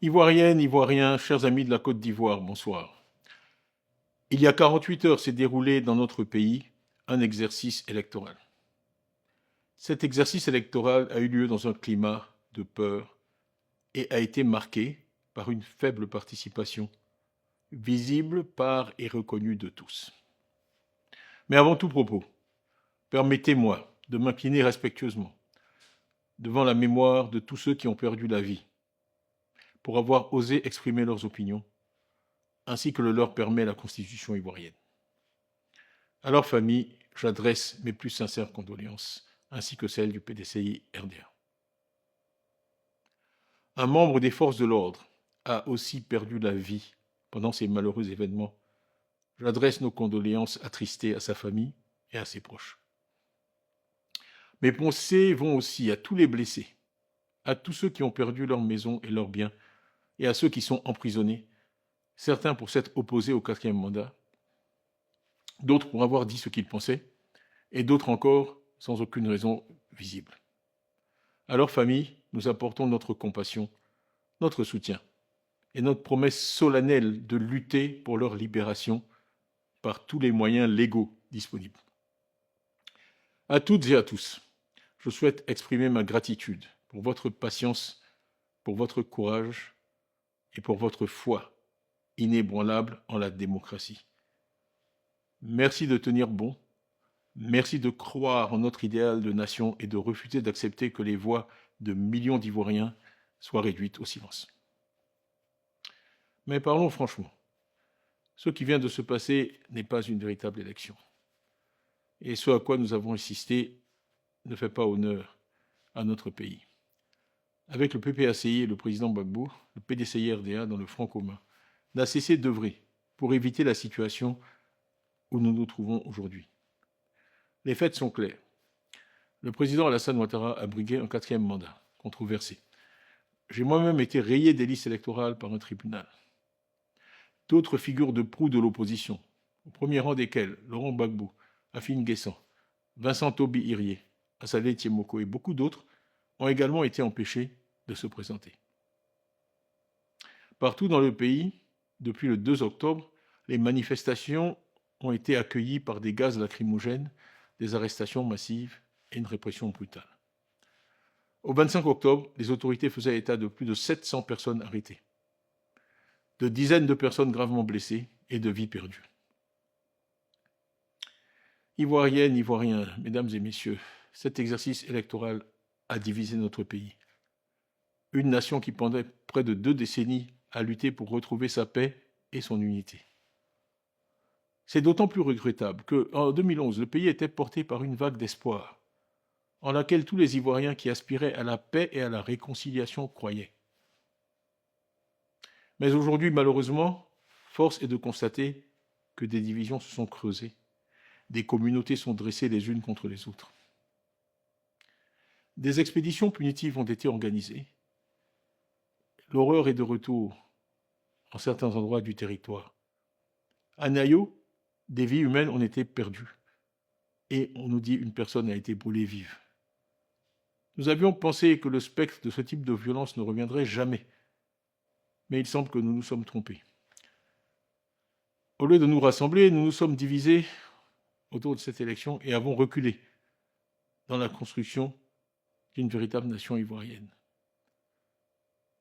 Ivoiriennes, Ivoiriens, chers amis de la Côte d'Ivoire, bonsoir. Il y a 48 heures s'est déroulé dans notre pays un exercice électoral. Cet exercice électoral a eu lieu dans un climat de peur et a été marqué par une faible participation, visible par et reconnue de tous. Mais avant tout propos, permettez-moi de m'incliner respectueusement devant la mémoire de tous ceux qui ont perdu la vie pour avoir osé exprimer leurs opinions, ainsi que le leur permet la Constitution ivoirienne. À leur famille, j'adresse mes plus sincères condoléances, ainsi que celles du PDCI-RDA. Un membre des forces de l'ordre a aussi perdu la vie pendant ces malheureux événements. J'adresse nos condoléances attristées à sa famille et à ses proches. Mes pensées vont aussi à tous les blessés, à tous ceux qui ont perdu leur maison et leurs biens, et à ceux qui sont emprisonnés, certains pour s'être opposés au 4e mandat, d'autres pour avoir dit ce qu'ils pensaient, et d'autres encore sans aucune raison visible. À leur famille, nous apportons notre compassion, notre soutien, et notre promesse solennelle de lutter pour leur libération par tous les moyens légaux disponibles. À toutes et à tous, je souhaite exprimer ma gratitude pour votre patience, pour votre courage et pour votre foi inébranlable en la démocratie. Merci de tenir bon, merci de croire en notre idéal de nation et de refuser d'accepter que les voix de millions d'Ivoiriens soient réduites au silence. Mais parlons franchement, ce qui vient de se passer n'est pas une véritable élection. Et ce à quoi nous avons insisté ne fait pas honneur à notre pays. Avec le PPACI et le président Gbagbo, le PDCI-RDA dans le front commun n'a cessé d'œuvrer pour éviter la situation où nous nous trouvons aujourd'hui. Les faits sont clairs. Le président Alassane Ouattara a brigué un 4e mandat, controversé. J'ai moi-même été rayé des listes électorales par un tribunal. D'autres figures de proue de l'opposition, au premier rang desquelles Laurent Gbagbo, Afine Guessan, Vincent Toby Irié, Assalé Tiemoko et beaucoup d'autres, ont également été empêchés de se présenter. Partout dans le pays, depuis le 2 octobre, les manifestations ont été accueillies par des gaz lacrymogènes, des arrestations massives et une répression brutale. Au 25 octobre, les autorités faisaient état de plus de 700 personnes arrêtées, de dizaines de personnes gravement blessées et de vies perdues. Ivoiriennes, Ivoiriens, mesdames et messieurs, cet exercice électoral a divisé notre pays. Une nation qui pendant près de 2 décennies a lutté pour retrouver sa paix et son unité. C'est d'autant plus regrettable qu'en 2011, le pays était porté par une vague d'espoir, en laquelle tous les Ivoiriens qui aspiraient à la paix et à la réconciliation croyaient. Mais aujourd'hui, malheureusement, force est de constater que des divisions se sont creusées, des communautés sont dressées les unes contre les autres. Des expéditions punitives ont été organisées. L'horreur est de retour en certains endroits du territoire. À Nayo, des vies humaines ont été perdues. Et on nous dit une personne a été brûlée vive. Nous avions pensé que le spectre de ce type de violence ne reviendrait jamais. Mais il semble que nous nous sommes trompés. Au lieu de nous rassembler, nous nous sommes divisés autour de cette élection et avons reculé dans la construction d'une véritable nation ivoirienne.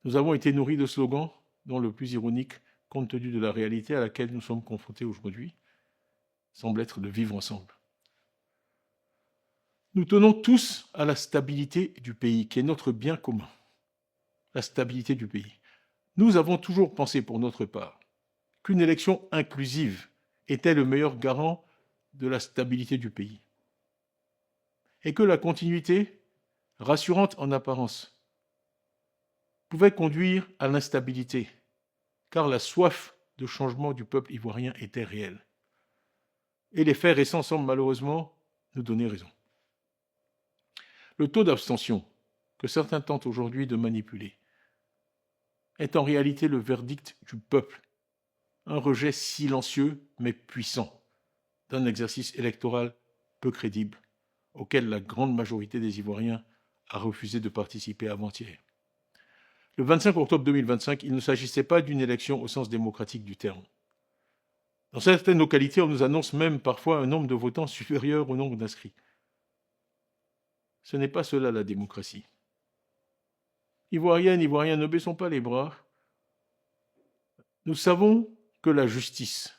Nous avons été nourris de slogans dont le plus ironique, compte tenu de la réalité à laquelle nous sommes confrontés aujourd'hui, semble être de vivre ensemble. Nous tenons tous à la stabilité du pays, qui est notre bien commun. La stabilité du pays. Nous avons toujours pensé pour notre part qu'une élection inclusive était le meilleur garant de la stabilité du pays. Et que la continuité, rassurante en apparence, pouvait conduire à l'instabilité, car la soif de changement du peuple ivoirien était réelle. Et les faits récents semblent malheureusement nous donner raison. Le taux d'abstention, que certains tentent aujourd'hui de manipuler, est en réalité le verdict du peuple, un rejet silencieux mais puissant d'un exercice électoral peu crédible, auquel la grande majorité des Ivoiriens a refusé de participer avant-hier. Le 25 octobre 2025, il ne s'agissait pas d'une élection au sens démocratique du terme. Dans certaines localités, on nous annonce même parfois un nombre de votants supérieur au nombre d'inscrits. Ce n'est pas cela la démocratie. Ivoiriennes, Ivoiriens, ne baissons pas les bras. Nous savons que la justice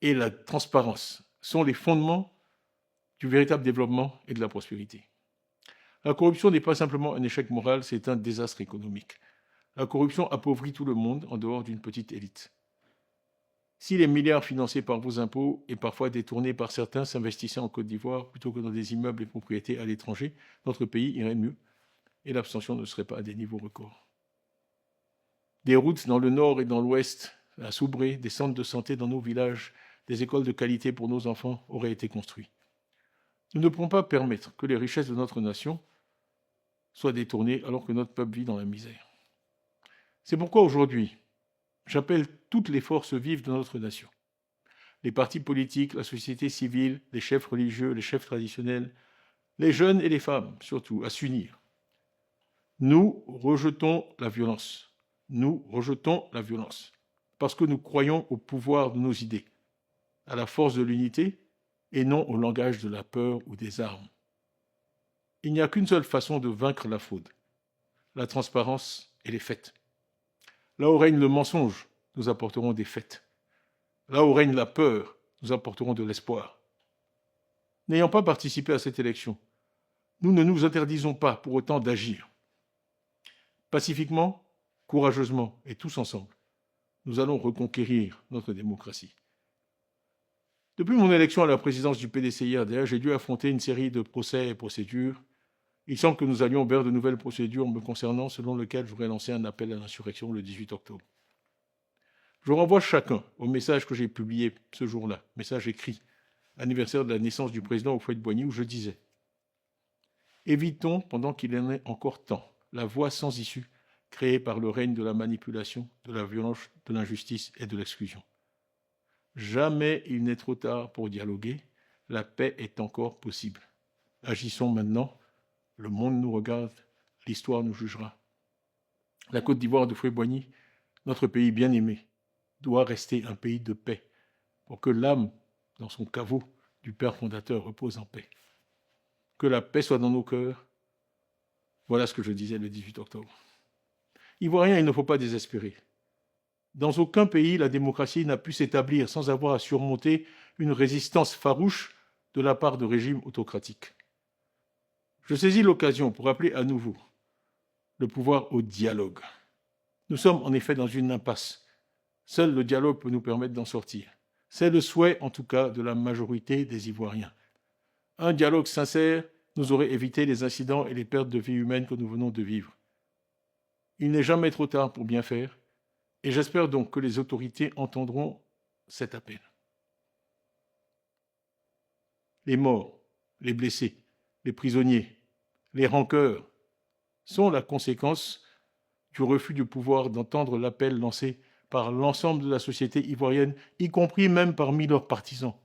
et la transparence sont les fondements du véritable développement et de la prospérité. La corruption n'est pas simplement un échec moral, c'est un désastre économique. La corruption appauvrit tout le monde en dehors d'une petite élite. Si les milliards financés par vos impôts et parfois détournés par certains s'investissaient en Côte d'Ivoire plutôt que dans des immeubles et propriétés à l'étranger, notre pays irait mieux et l'abstention ne serait pas à des niveaux records. Des routes dans le nord et dans l'ouest, à Soubré, des centres de santé dans nos villages, des écoles de qualité pour nos enfants auraient été construits. Nous ne pouvons pas permettre que les richesses de notre nation soient détournées alors que notre peuple vit dans la misère. C'est pourquoi aujourd'hui, j'appelle toutes les forces vives de notre nation, les partis politiques, la société civile, les chefs religieux, les chefs traditionnels, les jeunes et les femmes surtout, à s'unir. Nous rejetons la violence. Nous rejetons la violence parce que nous croyons au pouvoir de nos idées, à la force de l'unité et non au langage de la peur ou des armes. Il n'y a qu'une seule façon de vaincre la fraude, la transparence et les faits. Là où règne le mensonge, nous apporterons des faits. Là où règne la peur, nous apporterons de l'espoir. N'ayant pas participé à cette élection, nous ne nous interdisons pas pour autant d'agir. Pacifiquement, courageusement et tous ensemble, nous allons reconquérir notre démocratie. Depuis mon élection à la présidence du PDCI-RDA, j'ai dû affronter une série de procès et procédures. Il semble que nous allions vers de nouvelles procédures me concernant, selon lesquelles j'aurais lancé un appel à l'insurrection le 18 octobre. Je renvoie chacun au message que j'ai publié ce jour-là, message écrit, anniversaire de la naissance du président Houphouët-Boigny, où je disais « Évitons, pendant qu'il en est encore temps, la voie sans issue créée par le règne de la manipulation, de la violence, de l'injustice et de l'exclusion. Jamais il n'est trop tard pour dialoguer, la paix est encore possible. Agissons maintenant, le monde nous regarde, l'histoire nous jugera. La Côte d'Ivoire de Houphouët-Boigny, notre pays bien-aimé, doit rester un pays de paix, pour que l'âme, dans son caveau, du Père fondateur repose en paix. Que la paix soit dans nos cœurs. Voilà ce que je disais le 18 octobre. Ivoiriens, il ne faut pas désespérer. Dans aucun pays, la démocratie n'a pu s'établir sans avoir à surmonter une résistance farouche de la part de régimes autocratiques. Je saisis l'occasion pour appeler à nouveau le pouvoir au dialogue. Nous sommes en effet dans une impasse. Seul le dialogue peut nous permettre d'en sortir. C'est le souhait, en tout cas, de la majorité des Ivoiriens. Un dialogue sincère nous aurait évité les incidents et les pertes de vie humaines que nous venons de vivre. Il n'est jamais trop tard pour bien faire, et j'espère donc que les autorités entendront cet appel. Les morts, les blessés, les prisonniers, les rancœurs sont la conséquence du refus du pouvoir d'entendre l'appel lancé par l'ensemble de la société ivoirienne, y compris même parmi leurs partisans.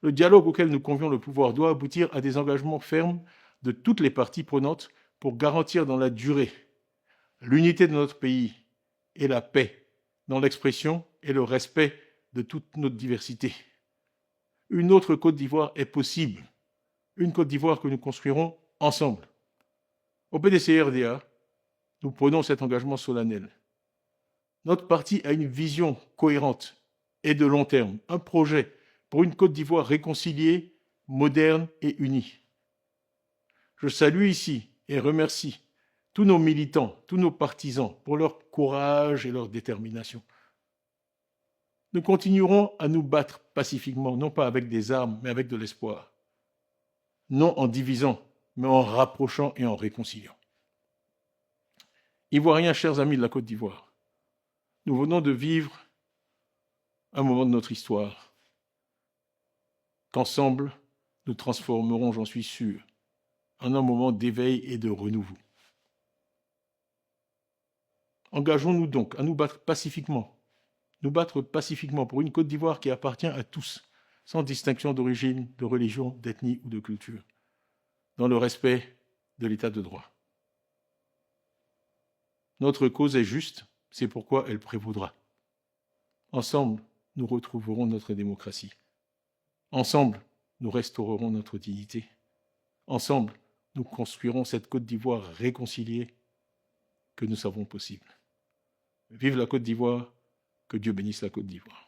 Le dialogue auquel nous convions le pouvoir doit aboutir à des engagements fermes de toutes les parties prenantes pour garantir dans la durée l'unité de notre pays et la paix dans l'expression et le respect de toute notre diversité. Une autre Côte d'Ivoire est possible, une Côte d'Ivoire que nous construirons ensemble. Au PDCI-RDA, nous prenons cet engagement solennel. Notre parti a une vision cohérente et de long terme, un projet pour une Côte d'Ivoire réconciliée, moderne et unie. Je salue ici et remercie tous nos militants, tous nos partisans pour leur courage et leur détermination. Nous continuerons à nous battre pacifiquement, non pas avec des armes, mais avec de l'espoir. Non en divisant, mais en rapprochant et en réconciliant. Ivoiriens, chers amis de la Côte d'Ivoire, nous venons de vivre un moment de notre histoire qu'ensemble, nous transformerons, j'en suis sûr, en un moment d'éveil et de renouveau. Engageons-nous donc à nous battre pacifiquement pour une Côte d'Ivoire qui appartient à tous, sans distinction d'origine, de religion, d'ethnie ou de culture, dans le respect de l'état de droit. Notre cause est juste, c'est pourquoi elle prévaudra. Ensemble, nous retrouverons notre démocratie. Ensemble, nous restaurerons notre dignité. Ensemble, nous construirons cette Côte d'Ivoire réconciliée que nous savons possible. Vive la Côte d'Ivoire, que Dieu bénisse la Côte d'Ivoire.